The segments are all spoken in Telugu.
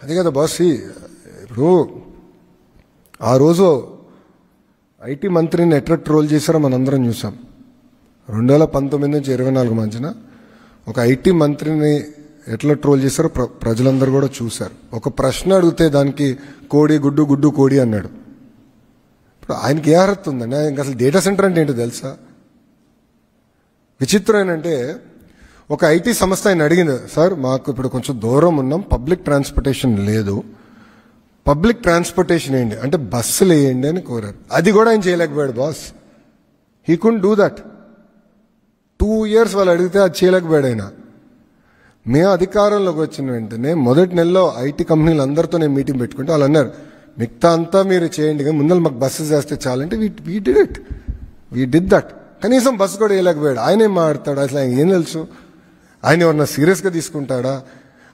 అదే కదా బాస్. ఇప్పుడు ఆ రోజు ఐటీ మంత్రిని ఎట్లా ట్రోల్ చేశారో మనందరం చూసాం. 2019 నుంచి 24 మధ్యన ఒక ఐటీ మంత్రిని ఎట్లా ట్రోల్ చేశారో ప్రజలందరూ కూడా చూశారు. ఒక ప్రశ్న అడిగితే దానికి కోడి గుడ్డు గుడ్డు కోడి అన్నాడు. ఇప్పుడు ఆయనకి ఏ అర్హత ఉందండి? ఆయనకి అసలు డేటా సెంటర్ అంటే ఏంటో తెలుసా? విచిత్రం ఏంటంటే ఒక ఐటీ సంస్థ ఆయన అడిగింది, సార్ మాకు ఇప్పుడు కొంచెం దూరం ఉన్నాం, పబ్లిక్ ట్రాన్స్పోర్టేషన్ లేదు, పబ్లిక్ ట్రాన్స్పోర్టేషన్ వేయండి అంటే బస్సులు వేయండి అని కోరారు. అది కూడా ఆయన చేయలేకపోయాడు boss. He couldn't do that. 2 years వాళ్ళు అడిగితే అది చేయలేకపోయాడు ఆయన. మేము అధికారంలోకి వచ్చిన వెంటనే మొదటి నెలలో ఐటీ కంపెనీలు అందరితో నేను మీటింగ్ పెట్టుకుంటే వాళ్ళు అన్నారు, మిగతా అంతా మీరు చేయండి కానీ ముందర మాకు బస్సు చేస్తే చాలంటే we did it. We did that. కనీసం బస్సు కూడా వేయలేకపోయాడు. ఆయన ఏం మాట్లాడతాడు? అసలు ఆయన ఏం తెలుసు? ఆయన ఎవరన్నా సీరియస్గా తీసుకుంటాడా?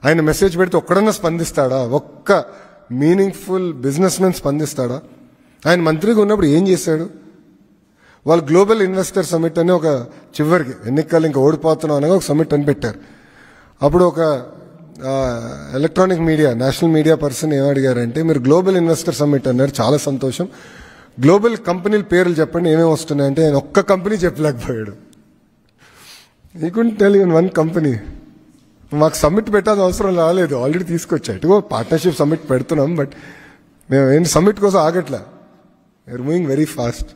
ఆయన మెసేజ్ పెడితే ఒక్కడన్నా స్పందిస్తాడా? ఒక్క మీనింగ్ఫుల్ బిజినెస్ మెన్ స్పందిస్తాడా? ఆయన మంత్రిగా ఉన్నప్పుడు ఏం చేశాడు? వాళ్ళు గ్లోబల్ ఇన్వెస్టర్ సమిట్ అని ఒక చివరికి ఎన్నికలు ఇంకా ఓడిపోతున్నాం అనగా ఒక సమిట్ అని పెట్టారు. అప్పుడు ఒక electronic media national media person ఏమడిగారంటే, మీరు గ్లోబల్ ఇన్వెస్టర్ సమిట్ అన్నారు, చాలా సంతోషం, గ్లోబల్ కంపెనీల పేర్లు చెప్పండి ఏమేమి వస్తున్నాయంటే ఆయన ఒక్క కంపెనీ చెప్పలేకపోయాడు. ఈ couldn't tell even one company. మాకు సమ్మిట్ పెట్టాల్సిన అవసరం రాలేదు, ఆల్రెడీ తీసుకొచ్చా. ఇటుగో పార్ట్నర్షిప్ సమ్మిట్ పెడుతున్నాం, బట్ మేము ఏం సమ్మిట్ కోసం ఆగట్లా. We are moving very fast.